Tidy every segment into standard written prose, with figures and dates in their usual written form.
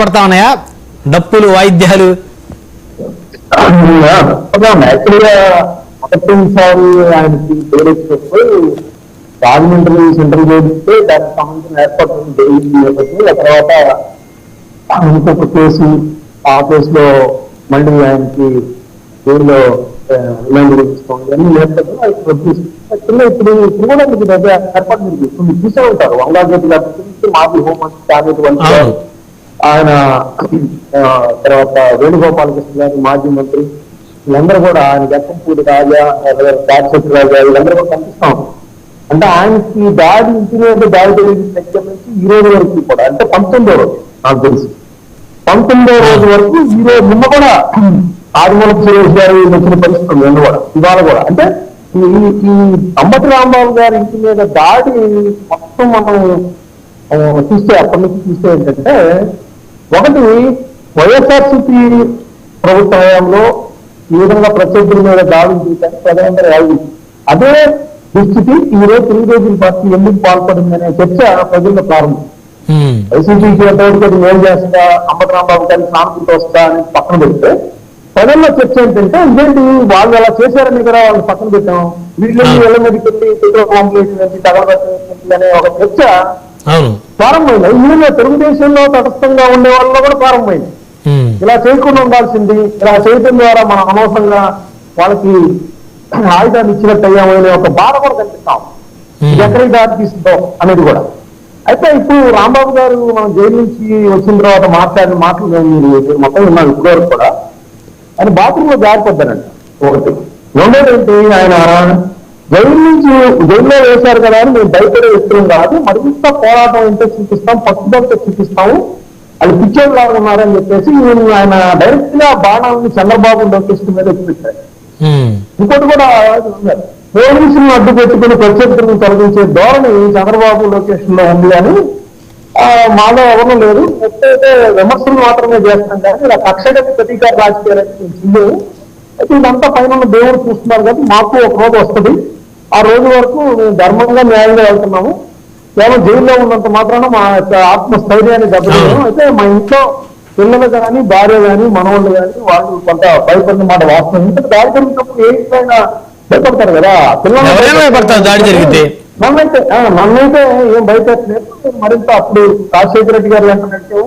వినపడతా ఉన్నాయా? డప్పులు, వాయిద్యాలు. యాక్చువల్గా మొదటిసారి ఆయనకి పేరెచ్చినప్పుడు రాజమండ్రి సెంట్రల్ జైలుకి దానికి సంబంధించిన ఏర్పాట్లు జరిగింది. ఆ తర్వాత ఇంకొక కేసు, ఆ కేసులో మళ్ళీ ఆయనకి జైల్లో రిమైండ్ తీసుకోండి అన్ని నేర్పథ్యం ఇప్పుడు కూడా మీకు ఏర్పాటు మీరు చూసే ఉంటారు. వంగాగేటి గారి మాజీ హోంమంత్రి కాగేటి వంటి ఆయన, తర్వాత వేణుగోపాలకృష్ణ గారి మాజీ మంత్రి, వీళ్ళందరూ కూడా ఆయన జక్కంపూడి రాజా, రాజశేఖర రాజా, వీళ్ళందరూ కూడా కనిపిస్తాం. అంటే ఆయనకి దాడి ఇంటి మీద దాడి జరిగిన దగ్గర నుంచి ఈ రోజు వరకు కూడా, అంటే 19వ రోజు నాకు తెలిసి 19వ రోజు వరకు ఈ రోజు నిన్న కూడా ఆదిమూలపు సురేష్ గారు వచ్చిన పరిస్థితి నిన్న కూడా, ఇవాళ కూడా. అంటే ఈ అంబటి రాంబాబు గారి ఇంటి మీద దాడి మొత్తం మనం చూస్తే, అప్పటి నుంచి చూస్తే ఏంటంటే, ఒకటి వైఎస్ఆర్సీపీ ప్రభుత్వ హయాంలో ఈ విధంగా ప్రత్యర్థుల మీద దాడులు చేశారు ప్రధానంగా రాజు. అదే దుస్థితి ఈ రోజు తెలుగుదేశం పార్టీ ఎందుకు పాల్పడిందనే చర్చ ప్రజల్లో ప్రారంభం. వైసీపీకి ఎంతవరకు మేలు చేస్తా, అంబటి రాంబాబు గారికి సానుభూతి వస్తా అని పక్కన పెడితే, ప్రజల్లో చర్చ ఏంటంటే, ఇదేంటి వాళ్ళు అలా చేశారని కదా వాళ్ళు పక్కన పెట్టాం, వీళ్ళని ఇళ్ళ మీదకి వెళ్ళి తగలబెట్టి అనే ఒక చర్చ ప్రారంభమైంది. ఇందులో తెలుగుదేశంలో తటస్థంగా ఉండే వాళ్ళలో కూడా ప్రారంభమైంది. ఇలా చేయకుండా ఉండాల్సింది, ఇలా చేయడం ద్వారా మనం అనవసరంగా వాళ్ళకి ఆయుధాన్ని ఇచ్చినట్టు అయ్యామనే ఒక బాధ కూడా కనిపిస్తాం, ఎక్కడికి దారి తీస్తుందో అనేది కూడా. అయితే ఇప్పుడు రాంబాబు గారు మనం జైలు నుంచి వచ్చిన తర్వాత మాట్లాడిన మాటలు మీరు మొత్తం విన్నాను ఇప్పటివరకు కూడా. ఆయన బాత్రూంలో జారిపోద్దానంట ఒకటి. రెండోది ఏంటి, ఆయన జైల్లో వేశారు కదా అని మేము భయపడే వ్యక్తులం కాదు, మరింత పోరాటం ఏంటో చూపిస్తాం, పట్టుదలతో చూపిస్తాము, అది పిక్చర్ లాగా ఉన్నారని చెప్పేసి ఆయన డైరెక్ట్ గా బాణాలని చంద్రబాబు లోకేష్ మీద చూపించారు. ఇంకోటి కూడా పోలీసులను అడ్డు పెట్టుకుని ప్రత్యర్థులను తొలగించే ధోరణి చంద్రబాబు లోకేష్ లో ఉంది అని మాలో ఎవరు లేదు, ఎప్పుడైతే విమర్శలు మాత్రమే చేస్తాం కానీ ఇలా కక్షగత ప్రతీకార రాజకీయాలు. అయితే ఇదంతా పైన దేవుడు చూస్తున్నారు కాబట్టి మాకు ఒక రోజు వస్తుంది, ఆ రోజు వరకు మేము ధర్మంగా న్యాయంగా వెళ్తున్నాము, కేవలం జైల్లో ఉన్నంత మాత్రాన మా యొక్క ఆత్మస్థైర్యాన్ని దెబ్బతీయడం. అయితే మా ఇంట్లో పిల్లలు కానీ, భార్య కానీ, మనవాళ్ళు కానీ వాళ్ళు కొంత భయపడిన మాట వాస్తవం. ఇంత దాడి జరిగినప్పుడు ఏ విధంగా భయపడతారు కదా పిల్లలు, దాడి జరిగితే నన్నైతే ఏం భయపెట్టలేదు. మరింత అప్పుడు రాజశేఖర రెడ్డి గారు అంటున్నట్టు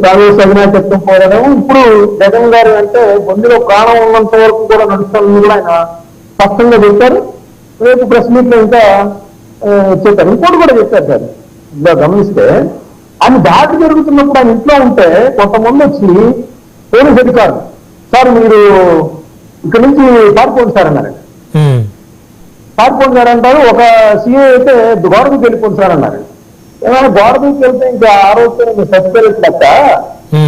కాంగ్రెస్ అధినాయకత్వం పోవడం, ఇప్పుడు జగన్ గారు అంటే బొందిలో ప్రాణం ఉన్నంత వరకు కూడా నడుస్తారని కూడా ఆయన స్పష్టంగా చెప్పారు. రేపు ప్రెస్ మీట్ లో ఇంకా చెప్పారు. ఇంకోటి కూడా చెప్పారు సార్, ఇలా గమనిస్తే ఆయన దాడి జరుగుతున్నప్పుడు ఆయన ఇంట్లో ఉంటే కొంతమంది వచ్చి పోలీస్ అధికారులు, సార్ మీరు ఇక్కడ నుంచి పారిపోండి సార్ అన్నారు. పారిపోండి సార్ అంటారు. ఒక సీఏ అయితే గోడకు వెళ్ళిపోండి సార్ అన్నారు. ఏమైనా గోడకు వెళ్తే ఇంకా ఆరోగ్యం సస్పెరెంట్ లెక్క,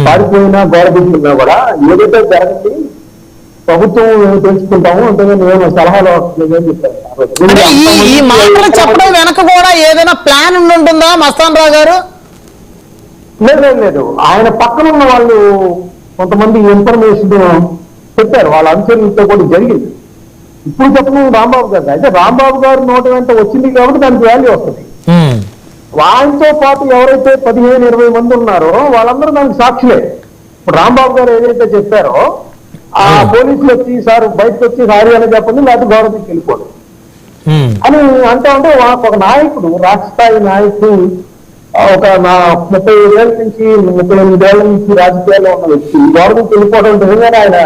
పారిపోయినా గోడ దిగుతున్నా కూడా ఏదైతే జరగండి ప్రభుత్వం తెలుసుకుంటాము, అంతేగాని నేను సలహాలు వస్తుందని చెప్పారు. ఈ మాటలు చెప్పడం వెనక కూడా ఏదైనా ప్లాన్ ఉంటుందా మస్తాన్ రావు గారు? లేదు, ఆయన పక్కన ఉన్న వాళ్ళు కొంతమంది ఇన్ఫర్మేషన్ చెప్పారు, వాళ్ళ అనుసరణతో కూడా జరిగింది. ఇప్పుడు చెప్పడం రాంబాబు గారు అయితే రాంబాబు గారు నోట వెంట వచ్చింది కాబట్టి దానికి వాల్యూ వస్తుంది. ఆయనతో పాటు ఎవరైతే 15-20 మంది ఉన్నారో వాళ్ళందరూ దానికి సాక్షులే. ఇప్పుడు రాంబాబు గారు ఏదైతే చెప్పారో ఆ పోలీసులు వచ్చి సార్ బయటకు వచ్చి సారీ అని చెప్పండి, లేకపోతే గౌరవకి వెళ్ళిపోండి అని అంటే ఒక నాయకుడు, రాష్ట్రస్థాయి నాయకుడు, ఒక 35 ఏళ్ళ నుంచి 38 ఏళ్ల నుంచి రాజకీయాల్లో ఉన్న వ్యక్తి గౌరవకి వెళ్ళిపోవడం అంటే ఆయన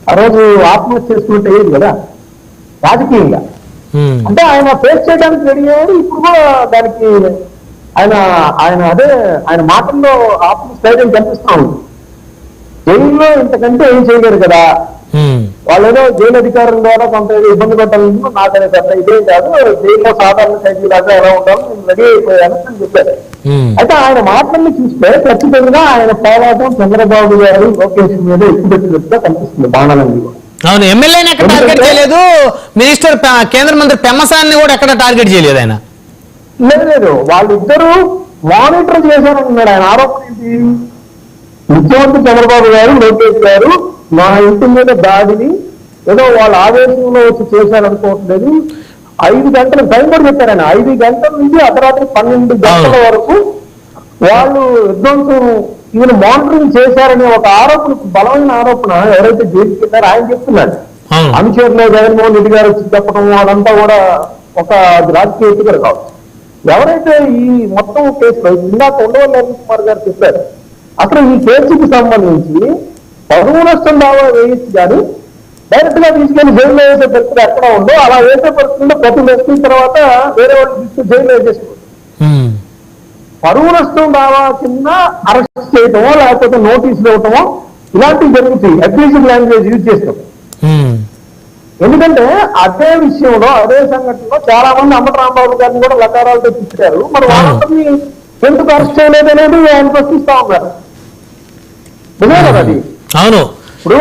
ఆ రోజు ఆత్మహత్య చేసుకుంటే ఏది కదా రాజకీయంగా. అంటే ఆయన ఫేస్ చేయడానికి రెడీ అయ్యారు. ఇప్పుడు కూడా దానికి ఆయన మాటల్లో ఆత్మస్థైర్యం కనిపిస్తా ఉంది. జైల్లో ఇంతకంటే ఏం చేయలేరు కదా, వాళ్ళు ఏదో జైలు అధికారుల ద్వారా కొంత ఇబ్బంది పెట్టాలని నాకు అనే పెద్ద ఇదేం కాదు, జైల్లో సాధారణ ఖైదీ లాగా ఎలా ఉండాలో నేను రెడీ అయిపోయాను అని చెప్పారు. అయితే ఆయన మాటల్ని చూస్తే ఖచ్చితంగా ఆయన పోరాటం చంద్రబాబు గారు లోకేష్ మీద ఎక్కువ పెట్టినట్టుగా కనిపిస్తుంది బాణాలని కూడా. అవును, ఎమ్మెల్యేని ఎక్కడ టార్గెట్ చేయలేదు, మినిస్టర్ కేంద్ర మంత్రి పెమ్మసాన్ని కూడా ఎక్కడ టార్గెట్ చేయలేదు ఆయన. లేదు, వాళ్ళిద్దరూ మానిటర్ చేశారన్నాడు. ఆయన ఆరోపణ ఏంటి, ముఖ్యమంత్రి చంద్రబాబు గారు లోకేష్ గారు మా ఇంటి మీద దాడిని ఏదో వాళ్ళ ఆదేశంలో వచ్చి చేశారనుకోవట్లేదు. 5 గంటల టైం కూడా చెప్పారు ఆయన. 5 గంటల నుంచి అర్ధరాత్రి 12 గంటల వరకు వాళ్ళు విధ్వంసం ఈయన మానిటరింగ్ చేశారనే ఒక ఆరోపణ, బలమైన ఆరోపణ ఎవరైతే జైలుకి వెళ్ళారో ఆయన చెప్తున్నాడు. అవును. అనుచరులో జగన్మోహన్ రెడ్డి గారు వచ్చి చెప్పడం అదంతా కూడా ఒక రాజకీయ ఎత్తుగడ కావచ్చు. ఎవరైతే ఈ మొత్తం కేసులో ఇందాక ఉండవల్లి అరుణ్ కుమార్ గారు చెప్పారు, అసలు ఈ కేసుకి సంబంధించి పరువు నష్టం దావా వేయచ్చు కానీ డైరెక్ట్ గా తీసుకెళ్లి జైల్లో వేసే పరిస్థితి ఎక్కడ ఉందో అలా వేసే పరిస్థితుల్లో ప్రతి వ్యక్తి తర్వాత వేరే వాళ్ళు తీసుకుని జైల్లో వేసేసుకోవచ్చు. పరువు నష్టం దావా కింద అరెస్ట్ చేయటమో లేకపోతే నోటీసులు ఇవ్వటమో ఇలాంటివి జరుగుతాయి అబ్యూజివ్ లాంగ్వేజ్ యూజ్ చేస్తాం. ఎందుకంటే అదే విషయంలో అదే సంఘటనలో చాలా మంది అంబటి రాంబాబు గారిని కూడా లకారాలతో తీసుకారు. మరి వాళ్ళందరినీ ఎందుకు అరెస్ట్ చేయలేదు అనేది ఆయన ప్రశ్నిస్తా ఉన్నారు. నిజమే కదా అది. అవును. ఇప్పుడు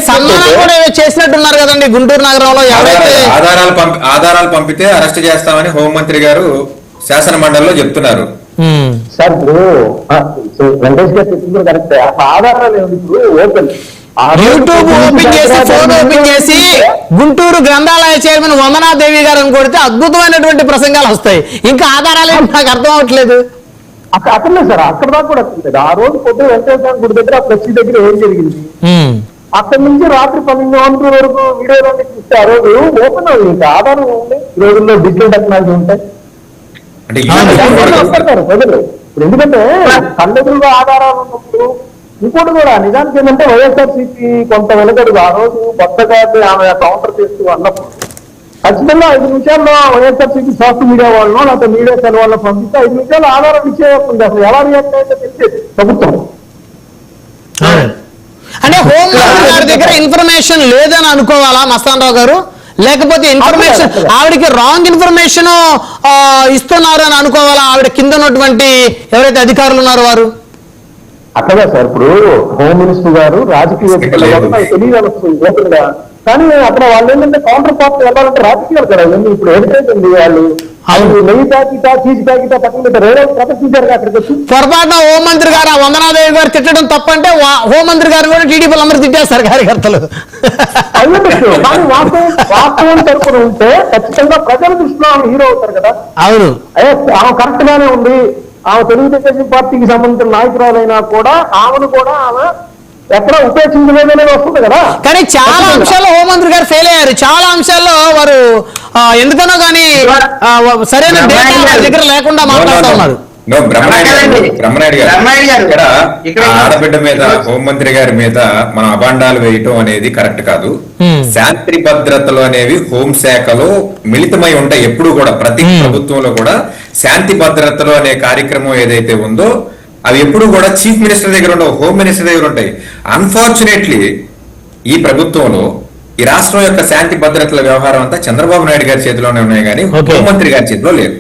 సన్మానం కూడా చేసినట్టున్నారు కదండి గుంటూరు నగరంలో. ఆధారాలు పంపితే అరెస్ట్ చేస్తామని హోంమంత్రి గారు శాసన మండలిలో చెప్తున్నారు. సార్ ఇప్పుడు వెంకటేష్ గారు చెప్పింది కరెక్ట్. ఆధారాలు ఏమి ఇప్పుడు ఓపెన్ యూట్యూబ్ ఓపెన్ చేసి ఫోన్ ఓపెన్ చేసి గుంటూరు గ్రంథాలయ చైర్మన్ వందనాదేవి గారిని కొడితే అద్భుతమైనటువంటి ప్రసంగాలు వస్తాయి. ఇంకా ఆధారాలు ఏంటి నాకు అర్థం అవ్వట్లేదు. అక్కడలే సార్, అక్కడ దాకా కూడా వస్తుంది. ఆ రోజు పొద్దున వెంకటేశ్వర గుడి దగ్గర ఫ్లెక్సీ దగ్గర ఏం జరిగింది, అక్కడి నుంచి రాత్రి 12 గంటల వరకు వీడియోలన్నీ చూస్తే ఆ రోజు ఓపెన్ అవ్వదు. ఇంకా ఆధారం ఉంది. ఈ రోజుల్లో డిజిటల్ టెక్నాలజీ ఉంటాయి ప్రజలు. ఇప్పుడు ఎందుకంటే కళ్ళెదురుగా ఆధారాలు ఉన్నప్పుడు ఇంకోటి కూడా నిజానికి ఏంటంటే వైఎస్ఆర్సీపీ కొంత వెనకడుగు ఆ రోజు కొత్తగా ఆమె కౌంటర్ చేస్తూ అన్నప్పుడు ఖచ్చితంగా 5 నిమిషాల్లో వైఎస్ఆర్సీపీ సోషల్ మీడియా వాళ్ళను లేకపోతే మీడియా సెల్ వాళ్ళని పంపిస్తే 5 నిమిషాలు ఆధారం ఇచ్చేస్తుంది. అసలు ఎలా రియాక్ట్ అయితే తెలిసేది ప్రభుత్వం. అంటే హోంమంత్రి గారి దగ్గర ఇన్ఫర్మేషన్ లేదని అనుకోవాలా మస్తాన్ రావు గారు, లేకపోతే ఇన్ఫర్మేషన్ ఆవిడకి రాంగ్ ఇన్ఫర్మేషన్ ఇస్తున్నారు అని అనుకోవాలా ఆవిడ కింద ఉన్నటువంటి ఎవరైతే అధికారులు ఉన్నారో వారు? అట్లగా సార్, ఇప్పుడు హోమ్ మినిస్టర్ గారు రాజకీయ తెలియదు కానీ అక్కడ వాళ్ళు ఏంటంటే కౌంటర్ పార్ట్ వెళ్ళాలంటే రాజకీయాలు కదా. ఇప్పుడు ఏదైతుంది వాళ్ళు నెయ్యి ప్యాకెటా చీజ్ ప్యాకెటా పక్కన పెట్టారు, ప్రదర్శించారు అక్కడికి వచ్చి. పొరపాటున హోంమంత్రి గారు వందనాదేవి గారు తిట్టడం తప్పంటే హోంమంత్రి గారు కూడా టీడీపీ అందరూ తిట్టేస్తారు కార్యకర్తలు. అయ్యొచ్చు, కానీ వాస్తవం తరపున ఉంటే ఖచ్చితంగా ప్రజల దృష్టిలో ఆమె హీరో అవుతారు కదా. అవును, ఆమె కరెక్ట్ గానే ఉంది. ఆమె తెలుగుదేశం పార్టీకి సంబంధించిన నాయకురాలైనా కూడా ఆమెను కూడా ఆమె ఎక్కడ ఉపేక్షించలేదనేది వస్తుంది కదా. కానీ చాలా అంశాల్లో హోంమంత్రి గారు ఫెయిల్ అయ్యారు. చాలా అంశాల్లో వారు ఎందుకనో కానీ సరైన డేటా దగ్గర లేకుండా మాట్లాడుతూ ఉన్నారు. బ్రహ్మనాయుడు గారు ఇక్కడ ఆడబిడ్డ మీద హోంమంత్రి గారి మీద మనం అభాండాలు వేయటం అనేది కరెక్ట్ కాదు. శాంతి భద్రతలు అనేవి హోంశాఖలో మిళితమై ఉంటాయి. ఎప్పుడు కూడా ప్రతి ప్రభుత్వంలో కూడా శాంతి భద్రతలు అనే కార్యక్రమం ఏదైతే ఉందో అవి ఎప్పుడు కూడా చీఫ్ మినిస్టర్ దగ్గర ఉండవు, హోమ్ మినిస్టర్ దగ్గర ఉంటాయి. అన్ఫార్చునేట్లీ ఈ ప్రభుత్వంలో ఈ రాష్ట్రం యొక్క శాంతి భద్రతల వ్యవహారం అంతా చంద్రబాబు నాయుడు గారి చేతిలోనే ఉన్నాయి కానీ హోంమంత్రి గారి చేతిలో లేదు.